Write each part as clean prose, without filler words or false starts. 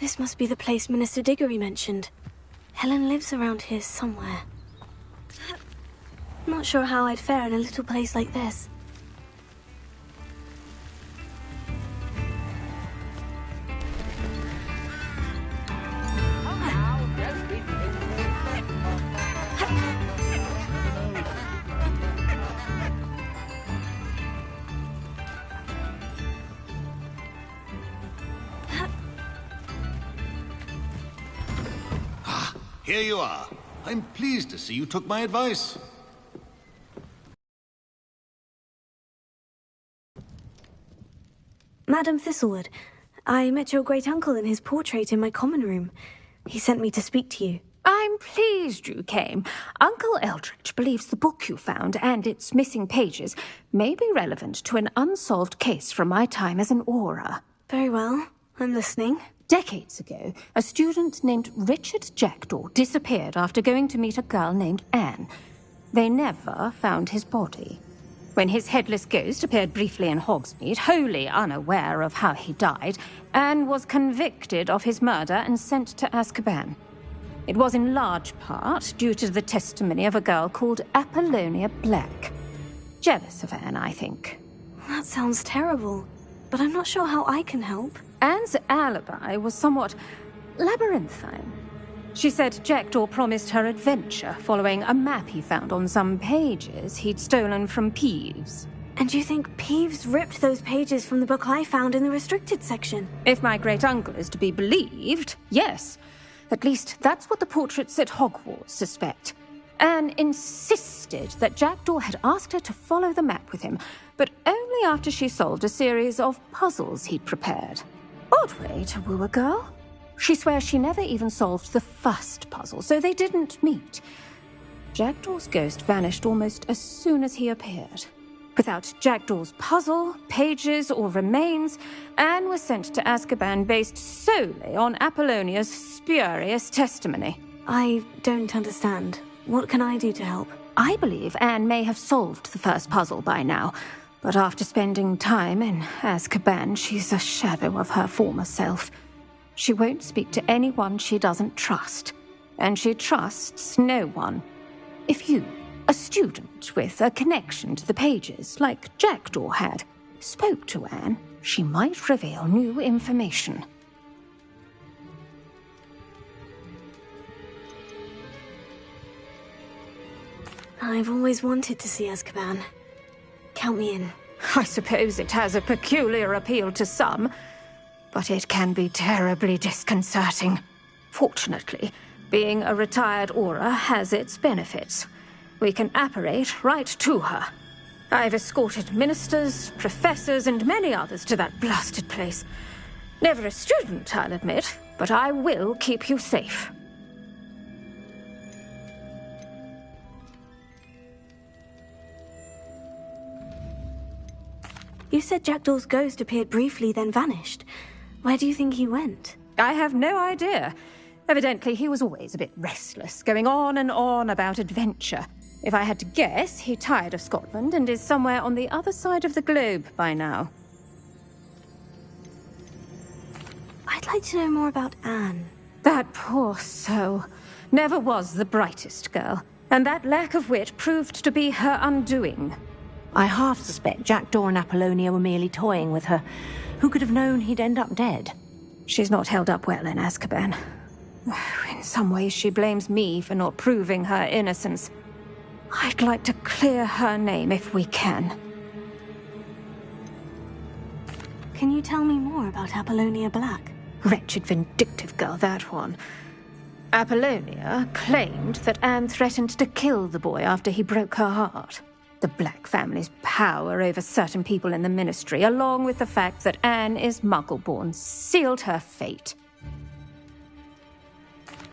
This must be the place Minister Diggory mentioned. Helen lives around here somewhere. Not sure how I'd fare in a little place like this. Here you are. I'm pleased to see you took my advice. Madam Thistlewood, I met your great-uncle in his portrait in my common room. He sent me to speak to you. I'm pleased you came. Uncle Eldridge believes the book you found and its missing pages may be relevant to an unsolved case from my time as an Auror. Very well. I'm listening. Decades ago, a student named Richard Jackdaw disappeared after going to meet a girl named Anne. They never found his body. When his headless ghost appeared briefly in Hogsmeade, wholly unaware of how he died, Anne was convicted of his murder and sent to Azkaban. It was in large part due to the testimony of a girl called Apollonia Black. Jealous of Anne, I think. That sounds terrible, but I'm not sure how I can help. Anne's alibi was somewhat labyrinthine. She said Jackdaw promised her adventure following a map he found on some pages he'd stolen from Peeves. And you think Peeves ripped those pages from the book I found in the restricted section? If my great-uncle is to be believed, yes. At least that's what the portraits at Hogwarts suspect. Anne insisted that Jackdaw had asked her to follow the map with him, but only after she solved a series of puzzles he'd prepared. Odd way to woo a girl. She swears she never even solved the first puzzle, so they didn't meet. Jackdaw's ghost vanished almost as soon as he appeared. Without Jackdaw's puzzle, pages, or remains, Anne was sent to Azkaban based solely on Apollonia's spurious testimony. I don't understand. What can I do to help? I believe Anne may have solved the first puzzle by now, but after spending time in Azkaban, she's a shadow of her former self. She won't speak to anyone she doesn't trust, and she trusts no one. If you, a student with a connection to the pages, like Jackdaw had, spoke to Anne, she might reveal new information. I've always wanted to see Azkaban. Count me in. I suppose it has a peculiar appeal to some, but it can be terribly disconcerting. Fortunately, being a retired Auror has its benefits. We can apparate right to her. I've escorted ministers, professors, and many others to that blasted place. Never a student, I'll admit, but I will keep you safe. You said Jackdaw's ghost appeared briefly, then vanished. Where do you think he went? I have no idea. Evidently, he was always a bit restless, going on and on about adventure. If I had to guess, he tired of Scotland and is somewhere on the other side of the globe by now. I'd like to know more about Anne. That poor soul. Never was the brightest girl, and that lack of wit proved to be her undoing. I half suspect Jackdaw and Apollonia were merely toying with her. Who could have known he'd end up dead? She's not held up well in Azkaban. In some ways, she blames me for not proving her innocence. I'd like to clear her name if we can. Can you tell me more about Apollonia Black? Wretched, vindictive girl, that one. Apollonia claimed that Anne threatened to kill the boy after he broke her heart. The Black family's power over certain people in the Ministry, along with the fact that Anne is Muggle-born, sealed her fate.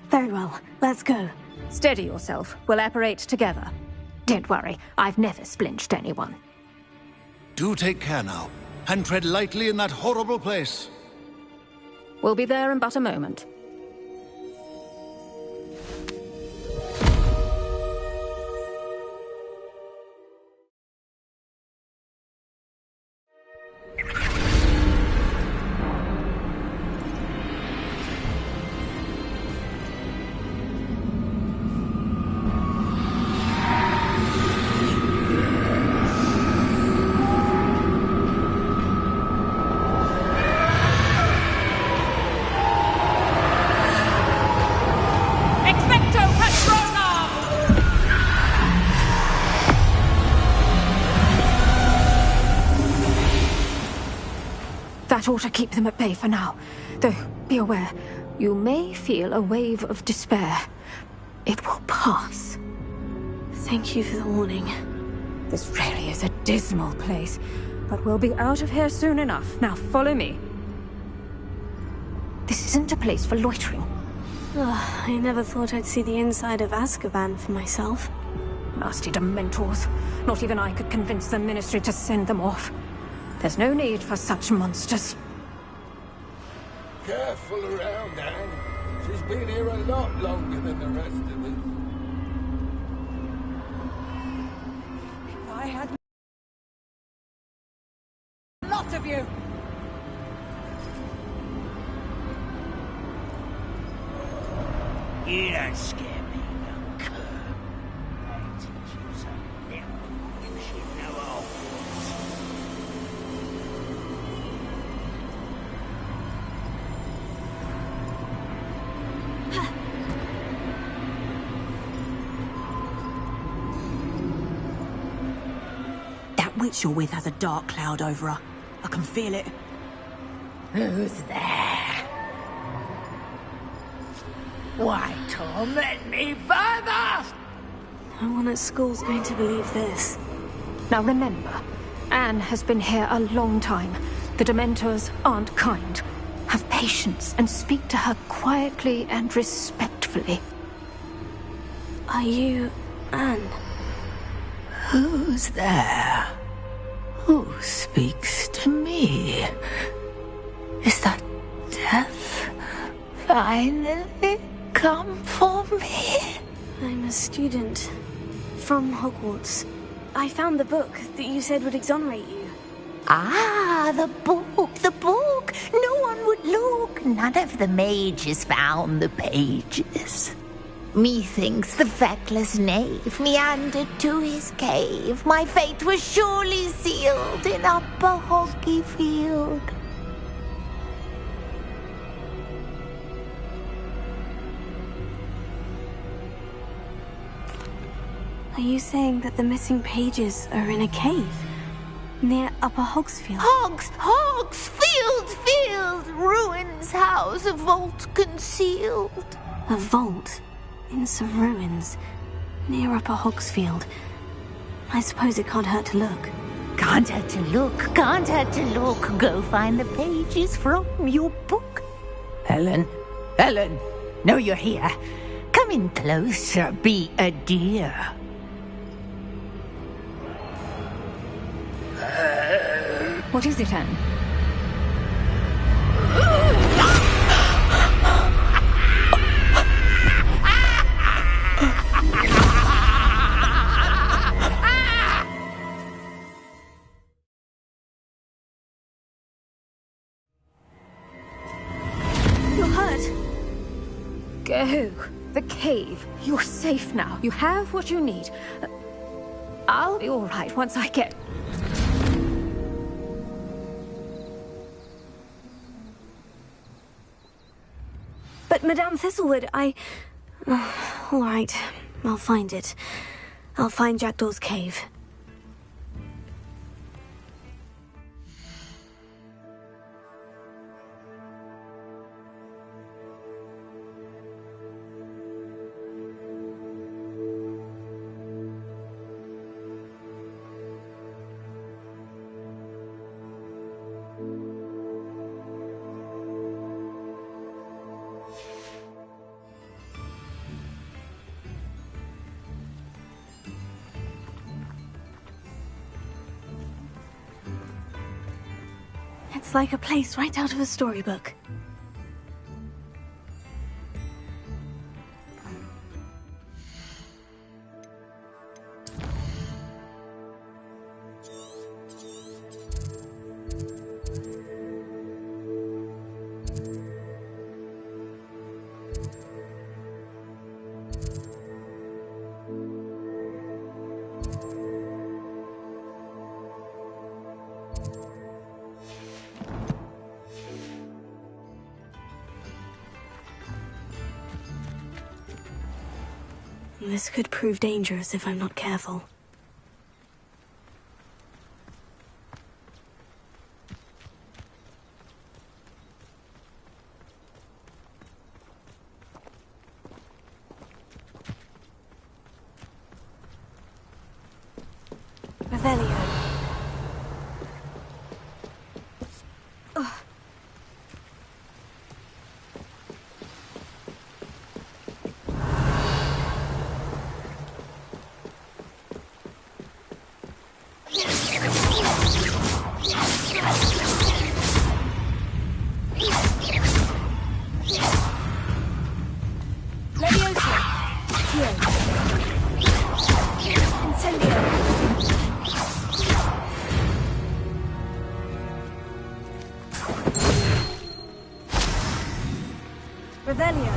Very well, let's go. Steady yourself. We'll apparate together. Don't worry, I've never splinched anyone. Do take care now, and tread lightly in that horrible place. We'll be there in but a moment. That ought to keep them at bay for now. Though, be aware, you may feel a wave of despair. It will pass. Thank you for the warning. This really is a dismal place, but we'll be out of here soon enough. Now follow me. This isn't a place for loitering. Ugh, I never thought I'd see the inside of Azkaban for myself. Nasty Dementors. Not even I could convince the Ministry to send them off. There's no need for such monsters. Careful around, Anne. She's been here a lot longer than the rest of us. I had a lot of you. You don't scare me, young cur. I teach you something you should know of. That witch you're with has a dark cloud over her. I can feel it. Who's there? Why torment me further? No one at school's going to believe this. Now remember, Anne has been here a long time. The Dementors aren't kind. Have patience and speak to her quietly and respectfully. Are you Anne? Who's there? Who speaks to me? Is that death finally come for me? I'm a student from Hogwarts. I found the book that you said would exonerate you. Ah, the book. No one would look. None of the mages found the pages. Methinks the feckless knave meandered to his cave. My fate was surely sealed in Upper Hoggyfield. Are you saying that the missing pages are in a cave? Near Upper Hogsfield? Field, ruins house, a vault concealed. A vault? In some ruins? Near Upper Hogsfield? I suppose it can't hurt to look. Can't hurt to look. Go find the pages from your book. Helen, know you're here. Come in closer, be a dear. What is it, Anne? You're hurt. Go. The cave. You're safe now. You have what you need. I'll be all right once I get... But Madame Thistlewood, all right, I'll find it. I'll find Jackdaw's cave. It's like a place right out of a storybook. This could prove dangerous if I'm not careful. Revelio. Revelio.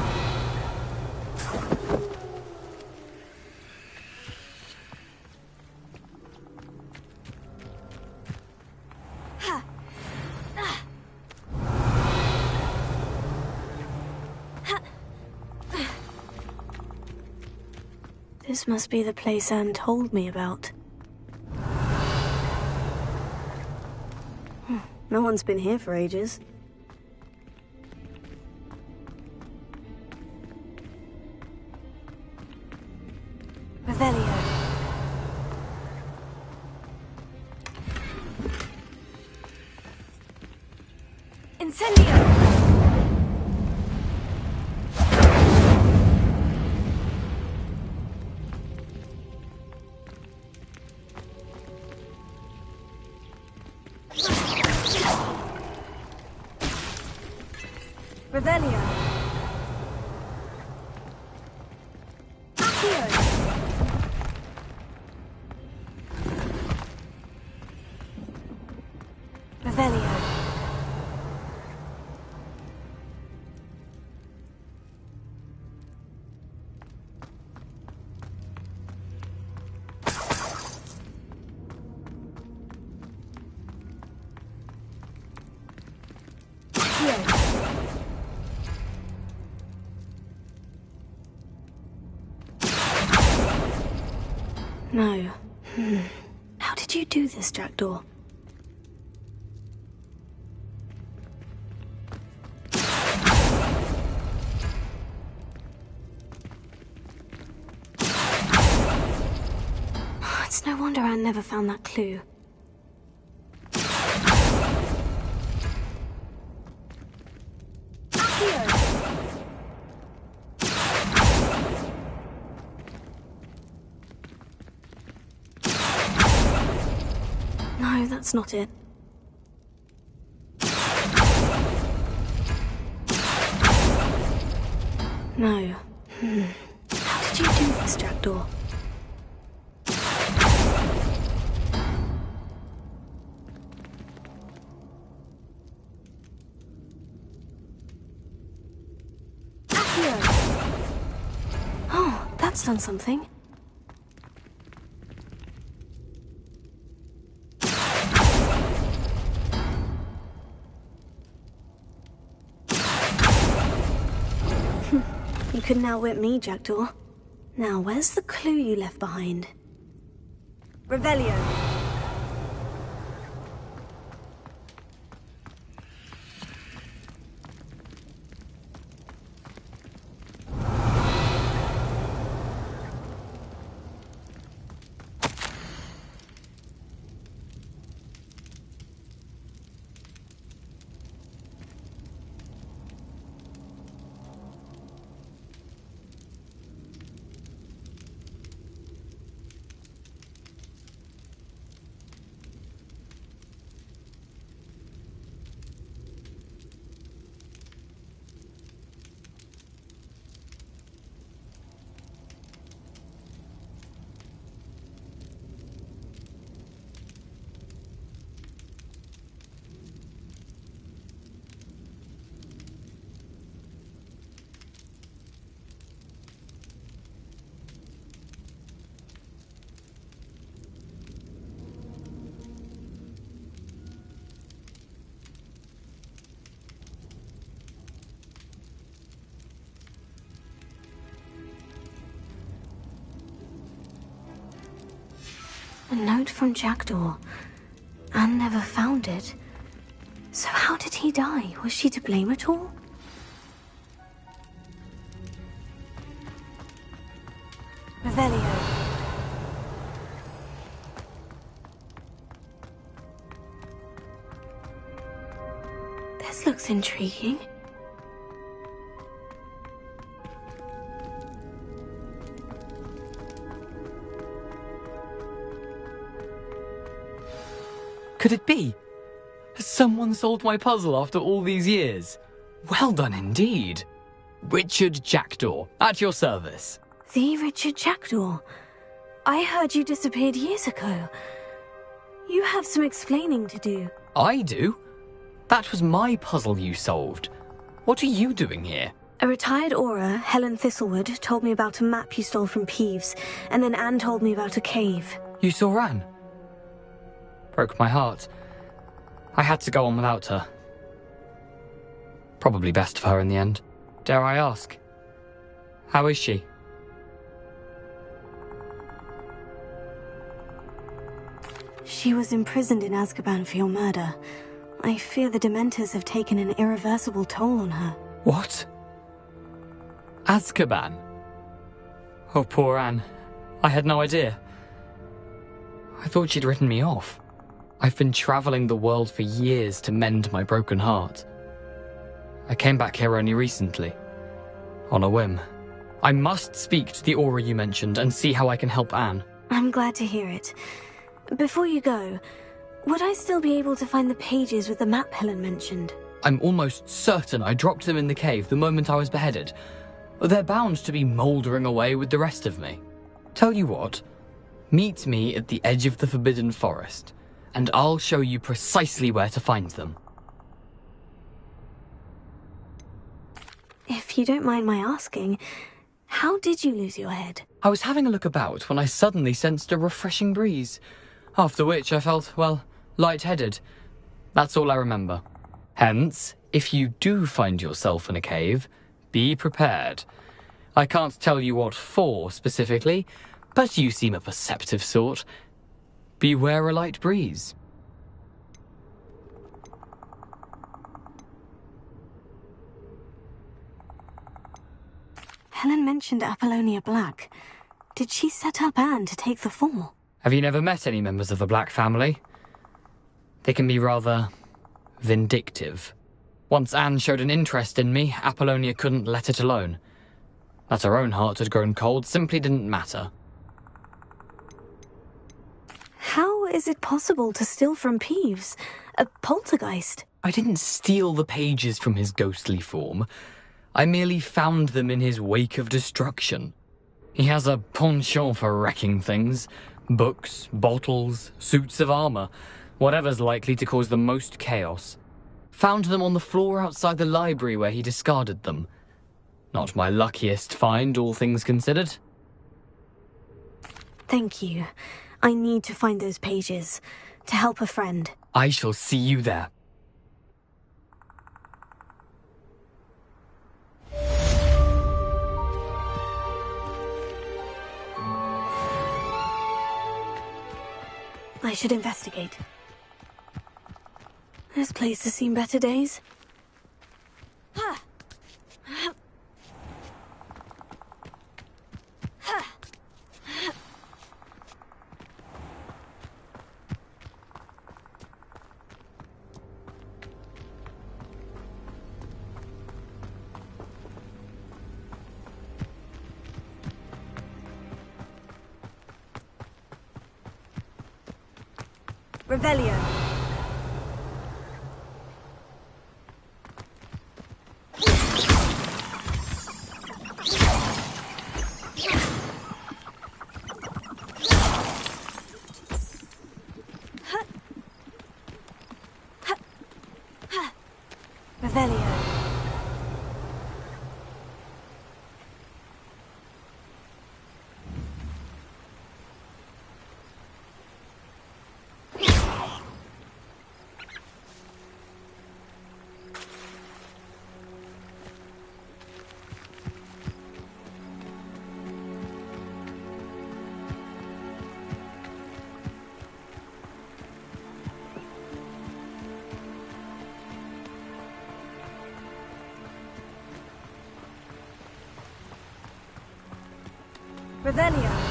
Ha. Ah. Ha. This must be the place Anne told me about. No one's been here for ages. Revelio. Incendio! Revelio. Accio. Revelio. No. How did you do this, Jackdaw? It's no wonder Anne never found that clue. No, that's not it. No. How did you do this, Jackdaw? Oh, that's done something. You couldn't outwit me, Jackdaw. Now, where's the clue you left behind? Revelio. A note from Jackdaw. Anne never found it. So how did he die? Was she to blame at all? Revelio. This looks intriguing. Could it be? Has someone solved my puzzle after all these years? Well done indeed. Richard Jackdaw, at your service. The Richard Jackdaw. I heard you disappeared years ago. You have some explaining to do. I do? That was my puzzle you solved. What are you doing here? A retired Aura, Helen Thistlewood, told me about a map you stole from Peeves, and then Anne told me about a cave. You saw Anne? Broke my heart. I had to go on without her. Probably best for her in the end. Dare I ask? How is she? She was imprisoned in Azkaban for your murder. I fear the Dementors have taken an irreversible toll on her. What? Azkaban? Oh, poor Anne. I had no idea. I thought she'd written me off. I've been traveling the world for years to mend my broken heart. I came back here only recently, on a whim. I must speak to the Aura you mentioned and see how I can help Anne. I'm glad to hear it. Before you go, would I still be able to find the pages with the map Helen mentioned? I'm almost certain I dropped them in the cave the moment I was beheaded. They're bound to be mouldering away with the rest of me. Tell you what, meet me at the edge of the Forbidden Forest, and I'll show you precisely where to find them. If you don't mind my asking, how did you lose your head? I was having a look about when I suddenly sensed a refreshing breeze, after which I felt, well, lightheaded. That's all I remember. Hence, if you do find yourself in a cave, be prepared. I can't tell you what for specifically, but you seem a perceptive sort. Beware a light breeze. Helen mentioned Apollonia Black. Did she set up Anne to take the fall? Have you never met any members of the Black family? They can be rather vindictive. Once Anne showed an interest in me, Apollonia couldn't let it alone. That her own heart had grown cold simply didn't matter. How is it possible to steal from Peeves? A poltergeist? I didn't steal the pages from his ghostly form. I merely found them in his wake of destruction. He has a penchant for wrecking things. Books, bottles, suits of armor, whatever's likely to cause the most chaos. Found them on the floor outside the library where he discarded them. Not my luckiest find, all things considered. Thank you. I need to find those pages to help a friend. I shall see you there. I should investigate. This place has seen better days. Revelio. Revelio. Revelio.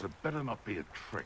It better not be a trick.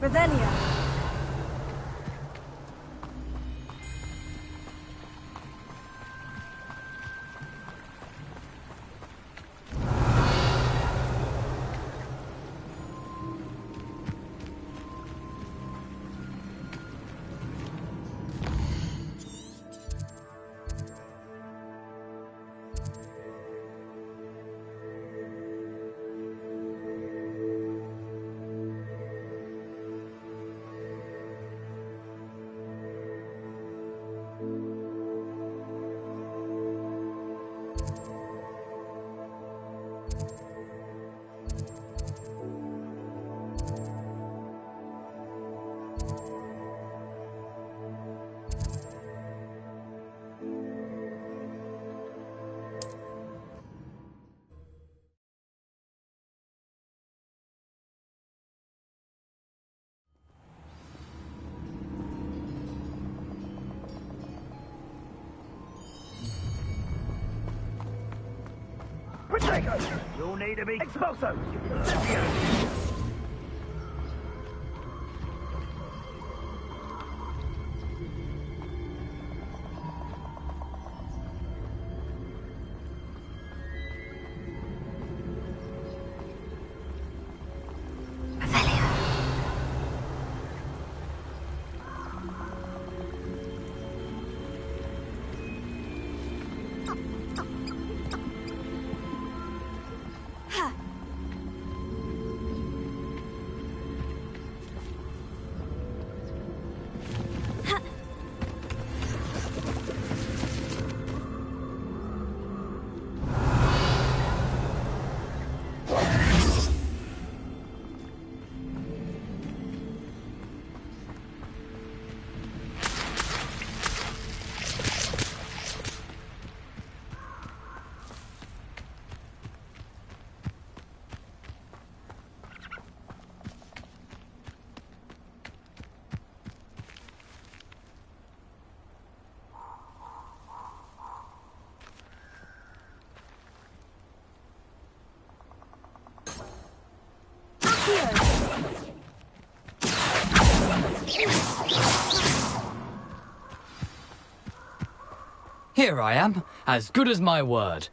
Revelio. You'll need to be Expulso! Here I am, as good as my word.